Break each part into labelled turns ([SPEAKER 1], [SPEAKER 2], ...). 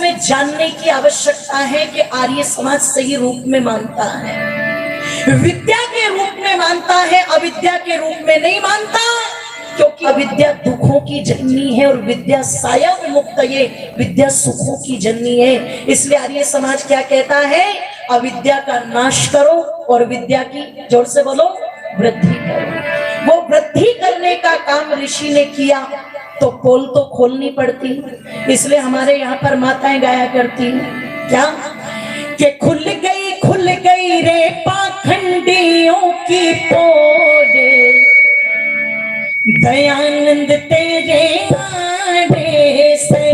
[SPEAKER 1] में जानने की आवश्यकता है कि आर्य समाज सही रूप में मानता है, विद्या के रूप में मानता है, अविद्या के रूप में नहीं मानता, क्योंकि अविद्या दुखों की जननी है और विद्या साया विमुक्त, ये विद्या सुखों की जननी है। इसलिए आर्य समाज क्या कहता है, अविद्या का नाश करो और विद्या की, जोर से बोलो, वृद्धि करो। वो वृद्धि करने का काम ऋषि ने किया तो पोल तो खोलनी पड़ती, इसलिए हमारे यहाँ पर माताएं गाया करती हैं क्या, कि खुल गई रे पाखंडियों की पोल, दयानंद तेरे आने से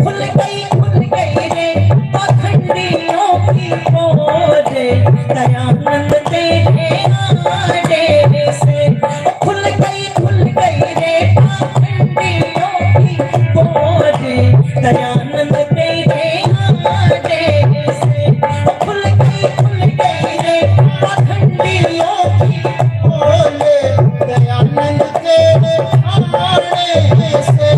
[SPEAKER 1] खुल गई रे पाखंडियों की पोल, दयानंद तेरे आने से खुल गई रे पाखंडियों की पोल, दयानंद तेरे आने से खुल गई रे पाखंडियों की पोल, दयानंद तेरे आने से।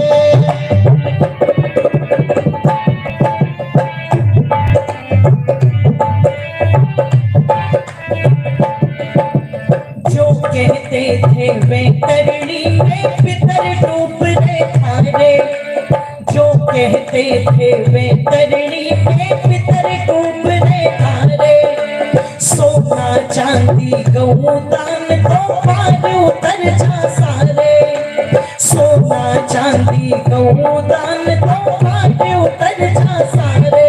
[SPEAKER 1] जो कहते थे वे करनी में पितर डूब रहे थारे, जो कहते थे वे करनी में पितर डूब रहे थारे, सोना चांदी गऊ दान तो पार उतर जा सारे, सोना चांदी गऊ दान तो पार उतर जा सारे,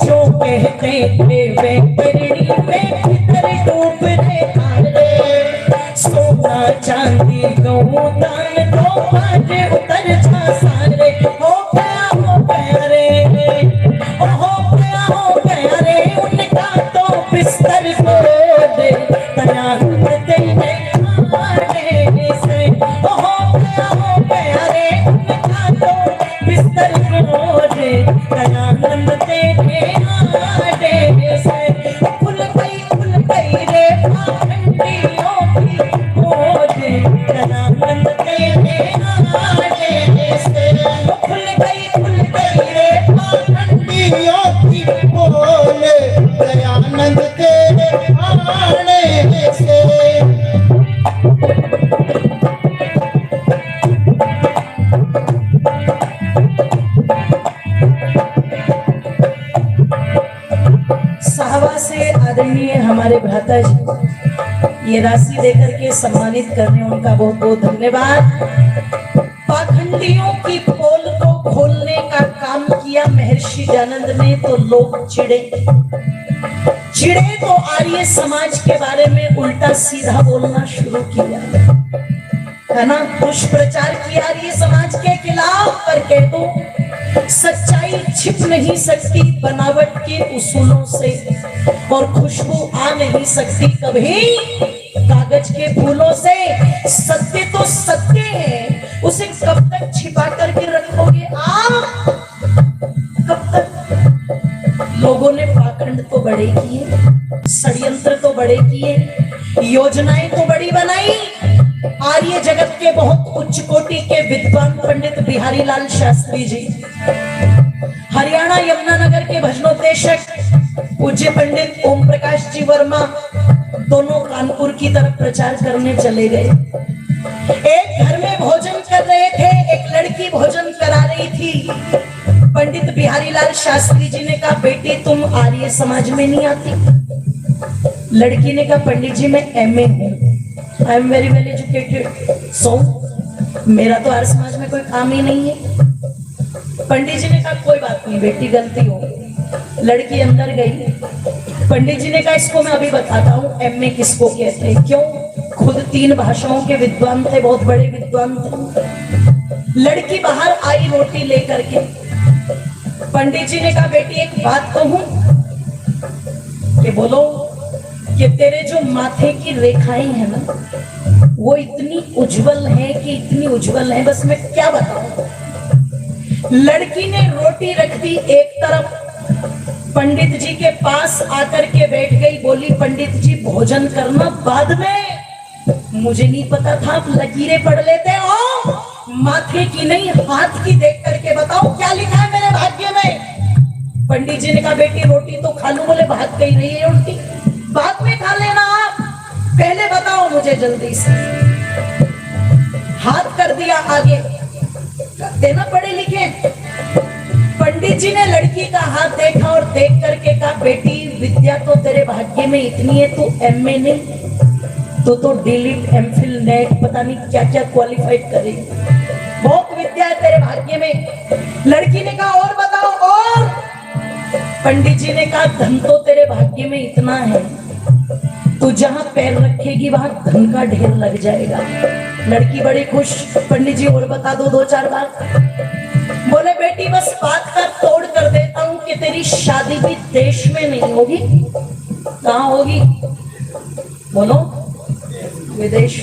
[SPEAKER 1] जो कहते थे वे करनी में पितर डूब रहे थारे, सोना चांदी गऊ दान तो पार उतर जा सारे, हो गया रे, हो गया रे उनका तो बिस्तर को दे, दयानंद तेरे आने से, हो गया रे उनका तो बिस्तर को दे, दयानंद तेरे आने से खुल गई रे पाखंडियों की पोल, दयानंद तेरे आने से खुल गई रे पाखंडियों की पोल, दयानंद तेरे आने से। साहबा से आदरणीय हमारे भ्राता जी ये राशि देकर के सम्मानित करने, उनका बहुत बहुत धन्यवाद। पाखंडियों की पोल को खोलने का काम किया महर्षि दयानंद ने, तो लोग चिढ़े तो आर्य समाज के बारे में उल्टा सीधा बोलना शुरू किया, है ना, दुष्प्रचार किया आर्य समाज के खिलाफ करके। तो सच्चाई छिप नहीं सकती बनावट के उसूलों से, और खुशबू आ नहीं सकती कभी कागज के फूलों से। सत्य तो सत्य है, उसे कब तक छिपा करके रखोगे आप, कब तक? लोगों ने पाखंड तो बड़े किए, षड्यंत्र तो बड़े किए, योजनाएं तो बड़ी बनाई। आर्य जगत के बहुत उच्च कोटि के विद्वान पंडित बिहारी लाल शास्त्री जी, हरियाणा यमुनानगर के भजनोपदेशक पूज्य पंडित ओम प्रकाश जी वर्मा, दोनों कानपुर की तरफ प्रचार करने चले गए। एक घर में भोजन कर रहे थे, एक लड़की भोजन करा रही थी। पंडित बिहारी लाल शास्त्री जी ने कहा, बेटी तुम आर्य समाज में नहीं आती। लड़की ने कहा, पंडित जी मैं एमए हूँ, I am very well educated, so मेरा तो आर्य समाज में कोई काम ही नहीं है। पंडित जी ने कहा, कोई बात नहीं बेटी, गलती हो गई। लड़की अंदर गई। पंडित जी ने कहा, इसको मैं अभी बताता हूँ एमए किसको कहते हैं। क्यों? खुद 3 भाषाओं के विद्वान थे, बहुत बड़े विद्वान थे। लड़की बाहर आई रोटी लेकर के। पंडित जी ने कहा, बेटी एक बात कहूं, कि बोलो, कि तेरे जो माथे की रेखाएं हैं ना, वो इतनी उज्जवल है कि इतनी उज्जवल है, बस मैं क्या बताऊं। लड़की ने रोटी रख दी एक तरफ, पंडित जी के पास आकर के बैठ गई। बोली, पंडित जी भोजन करना बाद में। मुझे नहीं पता था आप लकीरें पढ़ लेते हो, माथे की नहीं हाथ की देख करके बताओ क्या लिखा है मेरे भाग्य में। पंडित जी ने कहा बेटी रोटी तो खा लूं। बोले भात कहीं नहीं है रोटी, बाद में खा लेना, आप पहले बताओ मुझे जल्दी से। हाथ कर दिया आगे, देना पढ़े लिखे। पंडित जी ने लड़की का हाथ देखा और देख करके कहा बेटी विद्या तो तेरे भाग्य में इतनी है, तू एमए नहीं तो डीलिट एमफिल नेट पता नहीं क्या क्या क्वालिफाइड करेगी, बहुत विद्या है तेरे भाग्य में। लड़की ने कहा और बताओ और। पंडित जी ने कहा धन तो तेरे भाग्य में इतना है, तू जहां पैर रखेगी वहां धन का ढेर लग जाएगा। लड़की बड़ी खुश। पंडित जी और बता दो 2-4 बात। बोले बेटी बस बात का तोड़ कर देता हूं कि तेरी शादी भी देश में नहीं होगी। कहां होगी बोलो? विदेश।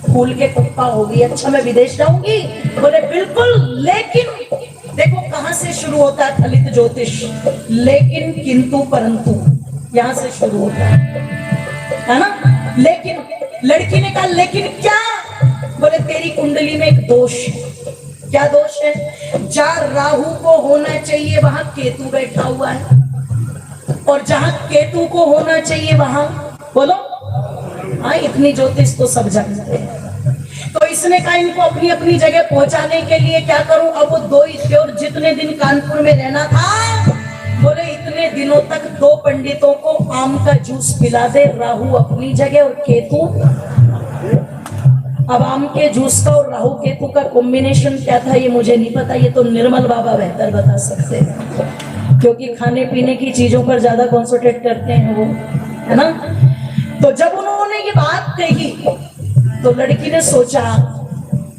[SPEAKER 1] फूल के कुप्पा होगी। अच्छा मैं विदेश जाऊंगी? बोले बिल्कुल, लेकिन देखो कहां से शुरू होता है फलित ज्योतिष, लेकिन किंतु परंतु यहां से शुरू होता है ना। लेकिन लड़की ने कहा लेकिन क्या? बोले तेरी कुंडली में एक दोष है। क्या दोष है? जहां राहु को होना चाहिए वहां केतु बैठा हुआ है, और जहां केतु को होना चाहिए वहां बोलो। हाँ इतनी ज्योतिष तो सब जानते हैं। तो इसने कहा इनको अपनी अपनी जगह पहुंचाने के लिए क्या करूं? अब वो 2 ही थे और जितने दिन कानपुर में रहना था, बोले इतने दिनों तक 2 पंडितों को आम का जूस पिला दे, राहु अपनी जगह और केतु। अब आम के जूस का और राहु केतु का कॉम्बिनेशन क्या था ये मुझे नहीं पता, ये तो निर्मल बाबा बेहतर बता सकते हैं, क्योंकि खाने पीने की चीजों पर ज्यादा कॉन्सेंट्रेट करते हैं वो, है ना। तो जब उन्होंने ये बात कही तो लड़की ने सोचा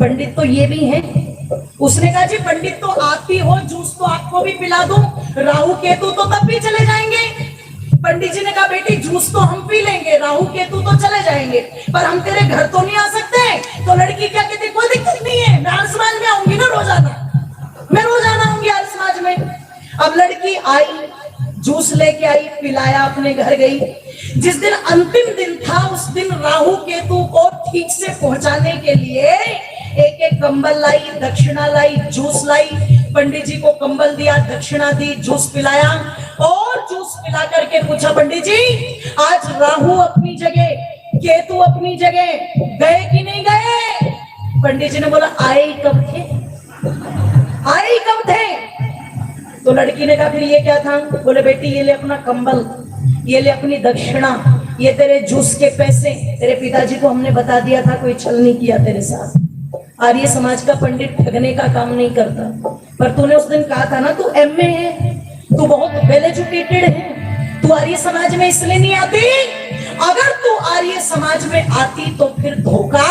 [SPEAKER 1] पंडित तो ये भी हैं। उसने कहा जी पंडित तो आप ही हो, जूस तो आपको भी पिला दूं, राहु केतु तो तब भी चले जाएंगे। पंडित जी ने कहा बेटी जूस तो हम पी लेंगे, राहु केतु तो चले जाएंगे, पर हम तेरे घर तो नहीं आ सकते। तो लड़की क्या कहती कोई दिक्कत नहीं है, मैं आर्य समाज में आऊंगी ना रोजाना, मैं रोजाना आऊंगी आर्य समाज में। अब लड़की आई, जूस लेके आई, पिलाया, अपने घर गई। जिस दिन अंतिम दिन था उस दिन राहु केतु को ठीक से पहुंचाने के लिए एक एक कंबल लाई, दक्षिणा लाई, जूस लाई। पंडित जी को कंबल दिया, दक्षिणा दी, जूस पिलाया, और जूस पिला करके पूछा पंडित जी आज राहु अपनी जगह केतु अपनी जगह गए कि नहीं गए? पंडित जी ने बोला आए कब थे, आए कब थे? तो लड़की ने कहा फिर ये क्या था? बोले बेटी ये ले अपना कंबल, ये ले अपनी दक्षिणा, ये तेरे जूस के पैसे। तेरे पिताजी को हमने बता दिया था कोई छल नहीं किया तेरे साथ। आर्य समाज का पंडित ठगने का काम नहीं करता, पर तूने उस दिन कहा था ना तू एमए है, तू बहुत वेल एजुकेटेड है, तू आर्य समाज में इसलिए नहीं आती। अगर तू आर्य समाज में आती तो फिर धोखा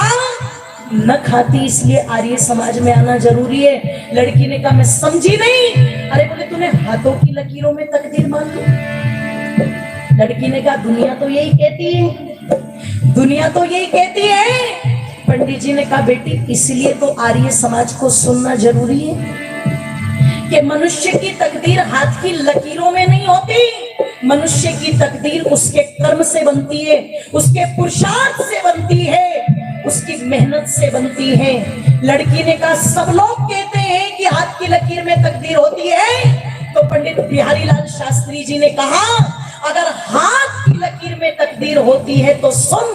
[SPEAKER 1] न खाती, इसलिए आर्य समाज में आना जरूरी है। लड़की ने कहा मैं समझी नहीं। अरे बोले तूने हाथों की लकीरों में तकदीर मान ली? लड़की ने कहा दुनिया तो यही कहती है, दुनिया तो यही कहती है। पंडित जी ने कहा बेटी इसलिए तो आर्य समाज को सुनना जरूरी है कि मनुष्य की तकदीर हाथ की लकीरों में नहीं होती। मनुष्य की तकदीर उसके कर्म से बनती है, उसके पुरुषार्थ से बनती है, उसकी मेहनत से बनती है। लड़की ने कहा सब लोग कहते हैं कि हाथ की लकीर में तकदीर होती है। तो पंडित बिहारी लाल शास्त्री जी ने कहा अगर हाथ की लकीर में तकदीर होती है तो सुन,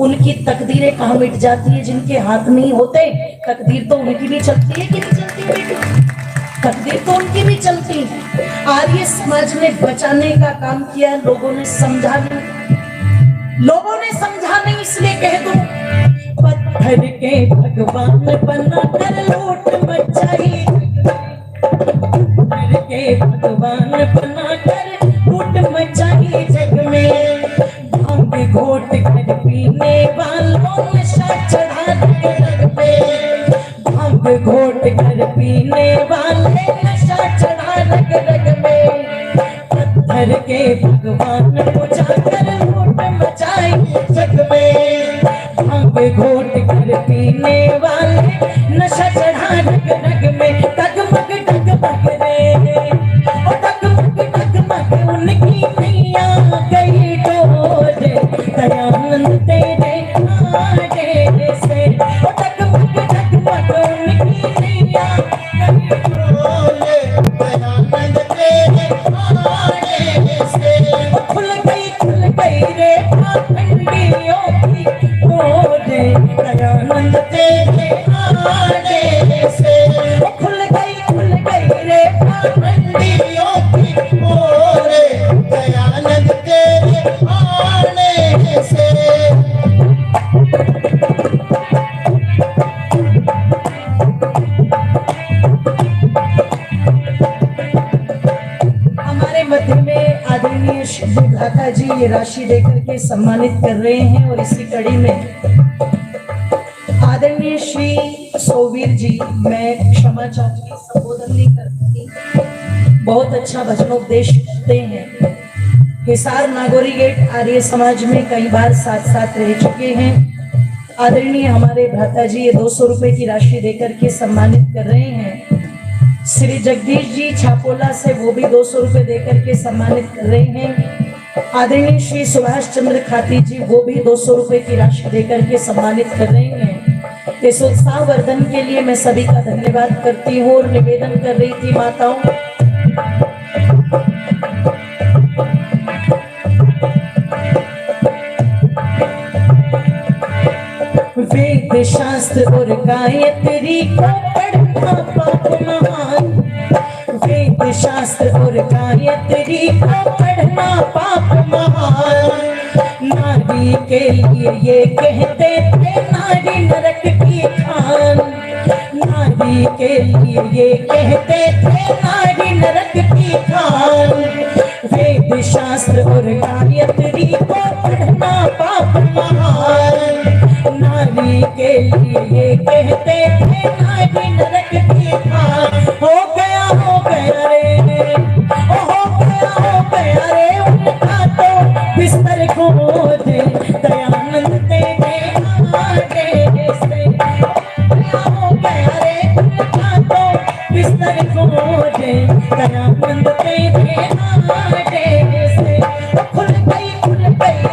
[SPEAKER 1] उनकी तकदीरें कहां मिट जाती है जिनके हाथ नहीं होते। तकदीर तो उनकी भी चलती है कि नहीं चलती बेटी? तकदीर तो उनकी भी चलती है। आर्य समाज ने बचाने का काम किया, लोगों ने समझा नहीं, लोगों ने समझा नहीं। इसलिए कह दूं पत्थर के भगवान बना कर लूट मचाई, पत्थर के भगवान बना कर लूट मचाई जग में। भांग घोट कर पीने वालों नशा चढ़ा रग पे, भांग घोट कर पीने वाले नशा चढ़ा रग में। पत्थर के भगवान बुझा कर लूट मचाई जग में, भांग घोट कर पीने वाले नशा चढ़ा रग में। डगमग डगमग रे ओ डगमग डगमग उनकी नैया गई डोर, दयानंद तेरे आगे से ओ डगमग डगमग उनकी नैया गई डोर, दयानंद तेरे श्री भ्राता जी ये राशि देकर के सम्मानित कर रहे हैं। और इसी कड़ी में आदरणीय श्री सोवीर जी, मैं क्षमा चाहती हूँ, संबोधन नहीं करती, बहुत अच्छा भजनोपदेश करते हैं। हिसार नागौरी गेट आर्य समाज में कई बार साथ साथ रह चुके हैं। आदरणीय हमारे भ्राता जी ये 200 रुपए की राशि देकर के सम्मानित कर रहे हैं। श्री जगदीश जी छापोला से वो भी 200 रुपए देकर के सम्मानित कर रहे हैं। आदरणीय श्री सुभाष चंद्र खाती जी वो भी 200 रुपए की राशि देकर के सम्मानित कर रहे हैं। इस उत्साह वर्धन के लिए मैं सभी का धन्यवाद करती हूँ और निवेदन कर रही थी माताओं, वेद शास्त्र और गायत्री को पढ़ना पाप महान, वेद शास्त्र और गायत्री को पढ़ना पाप महान। नारी के लिए ये कहते थे नारी नरक की खान, नारी के लिए ये कहते थे नारी नरक की खान। वेद शास्त्र और गायत्री को पढ़ना पाप महान, नारी के लिए ये कहते थे नारी नरक की खान। हो गया रे, हो गया रे उनका तो बिस्तर खोज, दयानंद तेरे आगे से। हो गया रे उनका तो बिस्तर खोज, दयानंद तेरे आगे से। खुल गई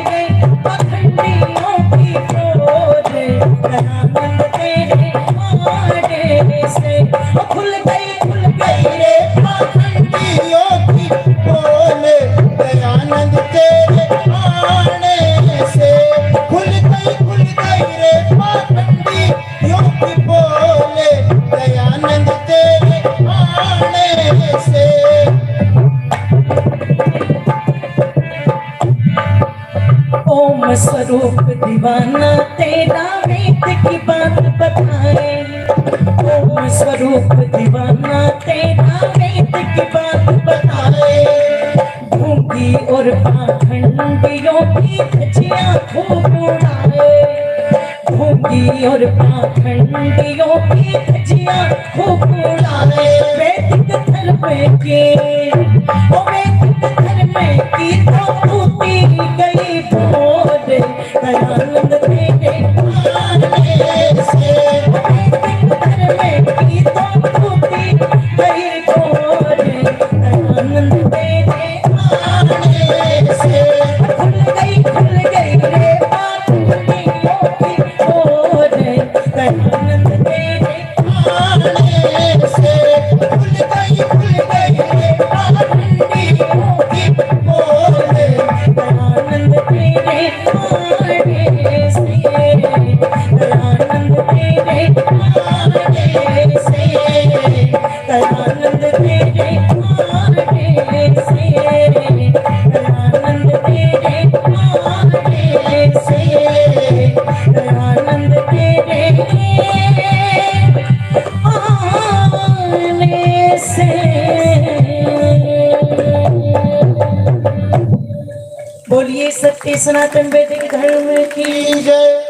[SPEAKER 1] रे पाखंडियों की खोज, दयानंद तेरे आगे से। खुल गई रे
[SPEAKER 2] पाखंडियों की खोज, दयानंद तेरे आने से। खुल गई रे पाखंडियों की खोज, दयानंद तेरे आने से।
[SPEAKER 1] ओम स्वरूप दीवाना तेरा वेद की बात बताए, ओम स्वरूप दीवाना तेरा वेद की बात बताए। ढूंढी और पाखंडियों की धज्जियां खूब उड़ाए, ढूंढी और पाखंडियों की धज्जियां खूब उड़ाए। वैदिक धर्म की, ओ वैदिक धर्म की तो टूटी गई बोध, दयानंद तेरे आने से। वैदिक धर्म की तो टूटी गई बोध, दयानंद तेरे आने से। खुल गई रे पाखंडियों की खोज, दयानंद तेरे आने से। खुल गई रे पाखंडियों की खोज, दयानंद तेरे आने से। दयानंद तेरे आने से, दयानंद तेरे आने से, दयानंद तेरे आने से, दयानंद तेरे आने से। बोलिए सत्य सनातन वैदिक धर्म की
[SPEAKER 2] जय।